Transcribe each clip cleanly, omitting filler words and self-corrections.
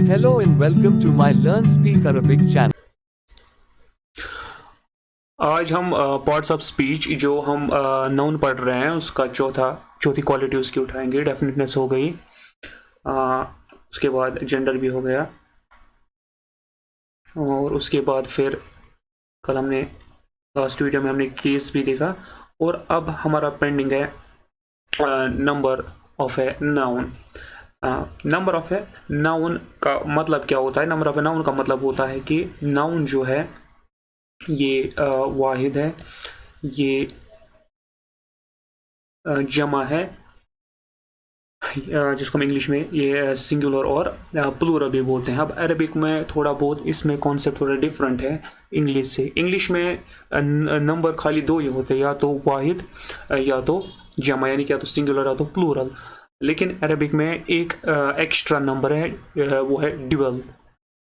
Hello and welcome to my Learn Speak Arabic channel. आज हम parts of speech जो हम नाउन पढ़ रहे हैं उसका चौथी क्वालिटी उसकी उठाएंगे। डेफिनेटनेस हो गई, उसके बाद जेंडर भी हो गया, और उसके बाद फिर कल हमने लास्ट वीडियो में हमने केस भी देखा, और अब हमारा पेंडिंग है number of a noun. Number of a noun का मतलब क्या होता है? नंबर ऑफ ए नाउन का मतलब होता है कि नाउन जो है ये वाहिद है, ये जमा है, जिसको हम इंग्लिश में ये सिंगुलर और प्लूरल भी बोलते हैं। अब अरबिक में थोड़ा बहुत इसमें कॉन्सेप्ट थोड़ा डिफरेंट है इंग्लिश से। इंग्लिश में नंबर खाली दो ही होते हैं, या तो वाहिद या तो जमा, यानी कि या तो सिंगुलर या तो प्लूरल। लेकिन अरबिक में एक एक्स्ट्रा नंबर है, वो है ड्यूअल।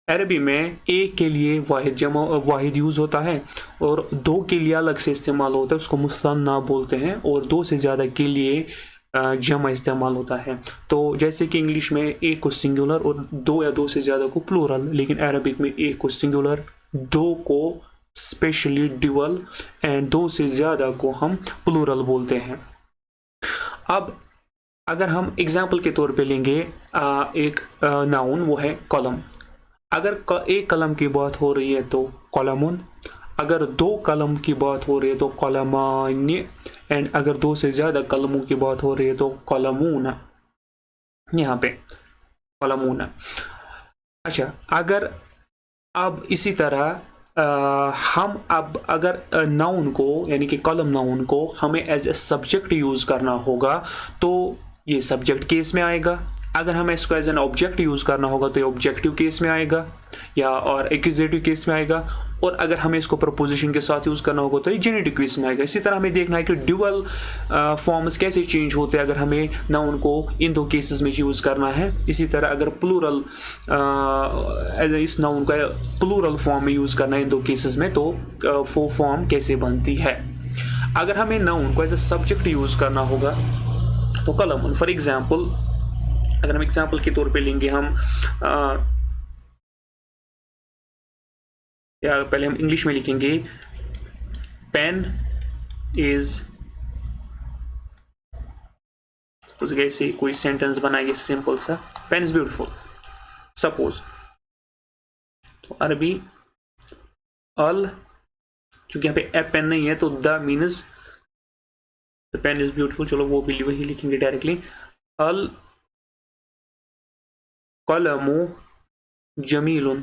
अरबी में एक के लिए वाहिद यूज़ होता है और दो के लिए अलग से इस्तेमाल होता है, उसको मुसन्ना बोलते हैं, और दो से ज़्यादा के लिए जमा इस्तेमाल होता है। तो जैसे कि इंग्लिश में एक को सिंगुलर और दो या दो से ज़्यादा को प्लूरल, लेकिन अरबिक में एक को सिंगुलर, दो को स्पेशली ड्यूअल, एंड दो से ज़्यादा को हम प्लूरल बोलते हैं। अब अगर हम एग्जाम्पल के तौर पे लेंगे एक नाउन, वो है कलम। अगर एक कलम की बात हो रही है तो कलमुन, अगर दो कलम की बात हो रही है तो कलमान, एंड अगर दो से ज़्यादा कलमों की बात हो रही है तो कलमून। यहाँ पे कलमून। अच्छा, अगर अब इसी तरह हम अब अगर नाउन को, यानी कि कलम नाउन को हमें एज ए सब्जेक्ट यूज़ करना होगा तो ये सब्जेक्ट केस में आएगा। अगर हमें इसको एज एन ऑब्जेक्ट यूज़ करना होगा तो ये ऑब्जेक्टिव केस में आएगा या और एक्यूजेटिव केस में आएगा, और अगर हमें इसको प्रपोजिशन के साथ यूज़ करना होगा तो ये जेनेटिव केस में आएगा। इसी तरह हमें देखना है कि ड्यूअल फॉर्म्स कैसे चेंज होते हैं अगर हमें नाउन को इन दो केसेस में यूज़ करना है। इसी तरह अगर प्लूरल इस नाउन का प्लूरल फॉर्म में यूज़ करना है इन दो केसेस में, तो वो फॉर्म कैसे बनती है। अगर हमें नाउन को एज ए सब्जेक्ट यूज़ करना होगा तो कलम, फॉर एग्जाम्पल अगर हम एग्जाम्पल के तौर पे लेंगे, हम या पहले हम इंग्लिश में लिखेंगे पेन इज, तो ऐसे कोई सेंटेंस बनाएंगे सिंपल सा, पेन इज ब्यूटीफुल सपोज। तो अरबी अल, चूंकि यहाँ पे ए पेन नहीं है तो the means the pen is beautiful, चलो वो भी वही लिखेंगे डायरेक्टली। अल कलमु जमीलुन,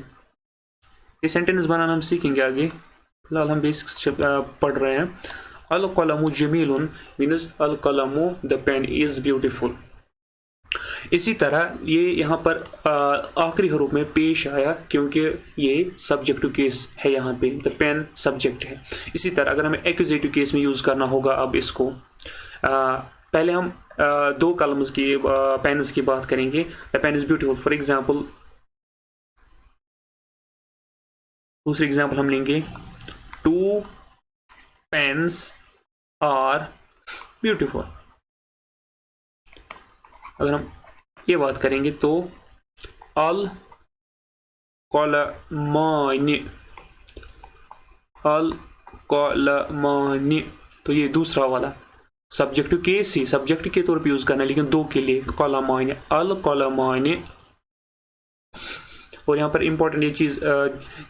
ये सेंटेंस बनाना हम सीखेंगे आगे, फिलहाल हम बेसिक्स पढ़ रहे हैं। अल कलमु जमीलुन मीन्स अल कलमु द पेन इज ब्यूटीफुल। इसी तरह ये यहाँ पर आखिरी हरूफ में पेश आया क्योंकि ये सब्जेक्टिव केस है, यहाँ पे द पेन सब्जेक्ट है। इसी तरह अगर हमें एक्यूजेटिव केस में यूज़ करना होगा, अब इसको पहले हम दो कलम्स की पेन्स की बात करेंगे। The pen is beautiful, for example दूसरी एग्जाम्पल हम लेंगे, टू पेन्स आर ब्यूटीफुल। अगर हम ये बात करेंगे तो अल कलमानी, अल कलमानी, तो ये दूसरा वाला सब्जेक्टिव केस ही सब्जेक्ट के तौर पे यूज करना है, लेकिन दो के लिए कलमानी, अल कलमानी। और यहाँ पर इंपॉर्टेंट ये चीज़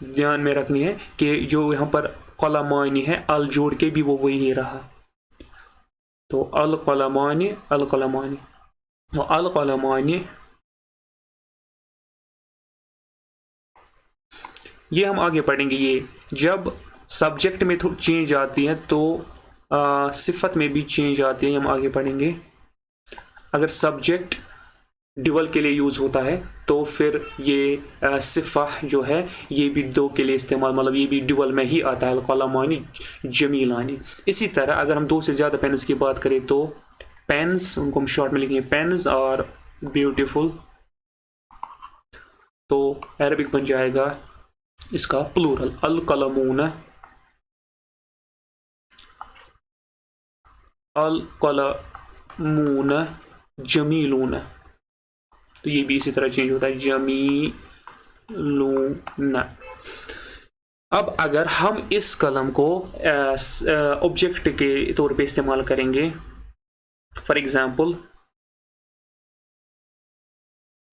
ध्यान में रखनी है कि जो यहाँ पर कलमानी है, अल जोड़ के भी वो वही रहा, तो अल कलमानी, अल कलमानी, अल कलमानी। ये हम आगे पढ़ेंगे। ये जब सब्जेक्ट में चेंज आती है तो सिफत में भी चेंज आती है, हम आगे पढ़ेंगे। अगर सब्जेक्ट ड्यूअल के लिए यूज होता है तो फिर ये सिफा जो है ये भी दो के लिए इस्तेमाल, मतलब ये भी ड्यूअल में ही आता है, कलमानी जमीलानी। इसी तरह अगर हम दो से ज़्यादा पेन्स की बात करें तो पेन्स, उनको हम शॉर्ट में लिखेंगे पेन्स और ब्यूटीफुल, तो अरबिक बन जाएगा इसका प्लूरल अल कलमून, अल कलामून जमीलून, तो ये भी इसी तरह चेंज होता है, जमीलून। अब अगर हम इस कलम को ऑब्जेक्ट के तौर पे इस्तेमाल करेंगे, for example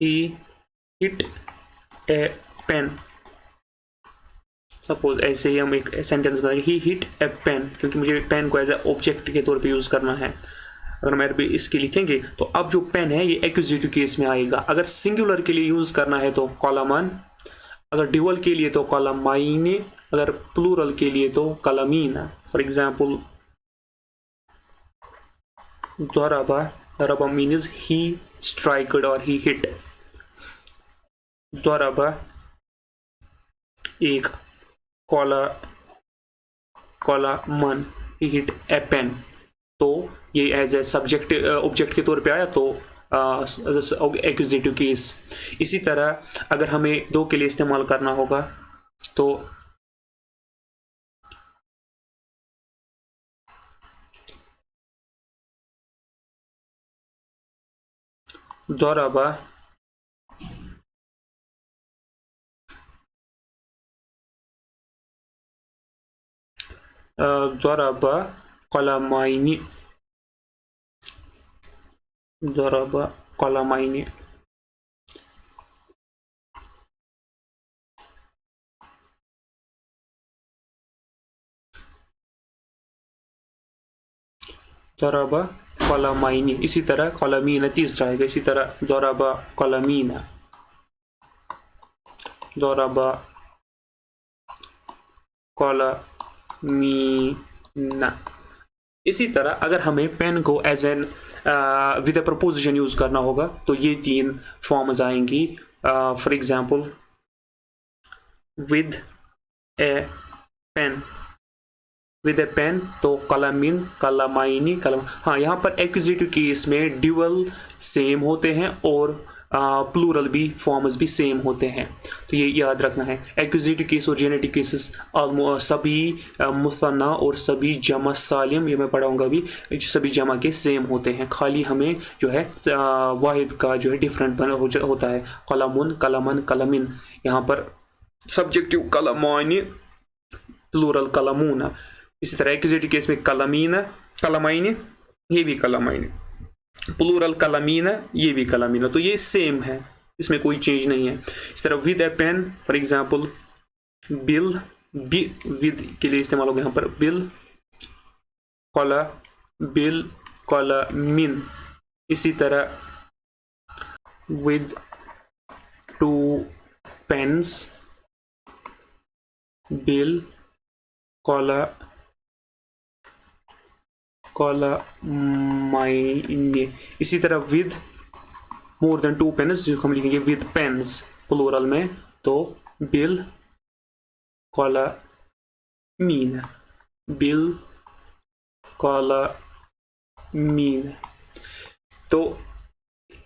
he hit a pen, suppose ऐसे ही हम एक सेंटेंस बनाएंगे, ही हिट ए पेन, क्योंकि मुझे पेन को एज ए ऑब्जेक्ट के तौर पे यूज करना है। अगर हम अरबी इसके लिखेंगे तो अब जो पेन है ये एक्यूजेटिव केस में आएगा। अगर सिंगुलर के लिए यूज करना है तो कलमन, अगर ड्यूअल के लिए तो कलमाइन, अगर प्लूरल के लिए तो कलमीन। फॉर एग्जाम्पल दरबा, दरबा मीन्स ही स्ट्राइकड और ही हिट। दरबा एक, कॉला कॉलामन ही हिट ए पेन, तो ये एज ए सब्जेक्ट ऑब्जेक्ट के तौर पे आया तो एक्यूजेटिव केस। इसी तरह अगर हमें दो के लिए इस्तेमाल करना होगा तो दरबा दरबा कलमाइनी, दरबा कलमाइनी। दरबा कलमाइनी, इसी तरह कलमीना तीसरा आएगा, इसी तरह दरबा कलमीना, दरबा कलमीना। इसी तरह अगर हमें पेन को as an with a preposition use करना होगा तो ये तीन फॉर्म्स आएंगी। For example with a pen, with a pen तो कलमिन, कलमाइनी, कलम। हाँ, यहाँ पर एक्यूजेटिव केस में ड्यूअल सेम होते हैं और प्लूरल भी फॉर्म्स भी सेम होते हैं, तो ये याद रखना है। एक्यूजेटिव केस और जेनेटिव केसेस सभी मुसन्ना और सभी जमा सालिम, ये मैं पढ़ाऊंगा भी, सभी जमा के सेम होते हैं, खाली हमें जो है वाहिद का जो है डिफरेंट होता है। कलमुन, कलमन, कलमिन, यहाँ पर सब्जेक्टिव कलमानी, प्लूरल कलमूना। इसी तरह एक्यूजेटिव केस में कलमीना, कलमाइनी, ये भी कलमाइनी, प्लूरल कलमीना, ये भी कलमीना, तो ये सेम है, इसमें कोई चेंज नहीं है। इस तरह with a pen, for example बिल, बी विद के लिए इस्तेमाल होगा यहाँ पर बिल, कला, बिल, कलमिन। इसी तरह विद टू पेन्स, बिल, कला, कलमाइनी। इसी तरह with more than two pens, जो हम लिखेंगे विद पेन्स प्लूरल में, तो बिल, कलमीन, बिल, कलमीन। तो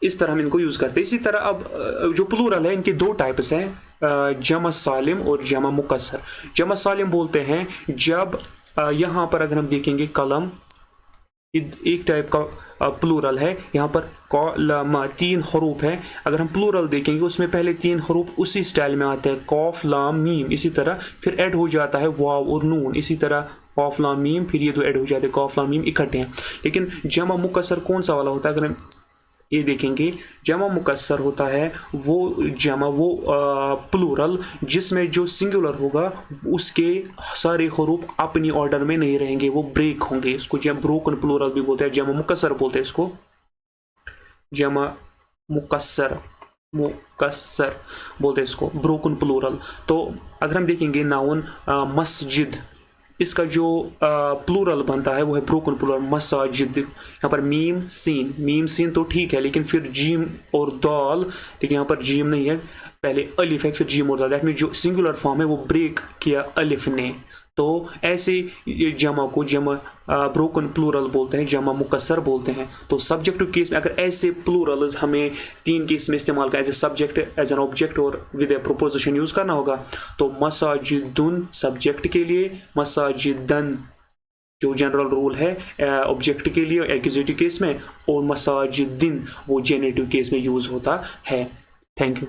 इस तरह हम इनको यूज करते हैं। इसी तरह अब जो प्लूरल है इनके दो टाइप्स हैं, जमा सालिम और जमा मुकस्सर। जमा सालिम बोलते हैं जब यहाँ पर अगर हम देखेंगे कलम एक टाइप का प्लूरल है, यहाँ पर कलम तीन हरूफ है, अगर हम प्लूरल देखेंगे उसमें पहले तीन हरूफ उसी स्टाइल में आते हैं, कौफ लाम मीम, इसी तरह फिर ऐड हो जाता है वाव और नून, इसी तरह कौफ लाम मीम, फिर ये दो ऐड हो जाते हैं, कौफ लाम मीम इकट्ठे हैं। लेकिन जमा मुकस्सर कौन सा वाला होता है, अगर हम ये देखेंगे जमा मुकस्सर होता है वो जमा, वो प्लूरल जिसमें जो सिंगुलर होगा उसके सारे हरूफ अपनी ऑर्डर में नहीं रहेंगे, वो ब्रेक होंगे, इसको जब ब्रोकन प्लूरल भी बोलते हैं, जमा मुकस्सर बोलते हैं इसको, जमा मुकस्सर, मुकस्सर बोलते हैं इसको, ब्रोकन प्लूरल। तो अगर हम देखेंगे नाउन मस्जिद, इसका जो प्लूरल बनता है वो है ब्रोकन प्लूरल मसाजिद। यहाँ पर मीम सीन, मीम सीन तो ठीक है, लेकिन फिर जीम और दाल, लेकिन यहाँ पर जीम नहीं है, पहले अलिफ है फिर जीम और दाल, दैट मीन जो सिंगुलर फॉर्म है वो ब्रेक किया अलिफ ने। तो ऐसे जमा को जमा ब्रोकन प्लूरल बोलते हैं, जमा मुकस्सर बोलते हैं। तो सब्जेक्टिव केस में अगर ऐसे प्लूरल्स हमें तीन केस में इस्तेमाल कर, as a subject, as an object और विद ए प्रोपोजिशन यूज करना होगा, तो मसाजिदुन सब्जेक्ट के लिए, मसाजिदन जो जनरल रूल है ऑब्जेक्ट के लिए एक्यूजेटिव केस में, और मसाजिदिन वो जेनेटिव केस में यूज होता है। Thank you.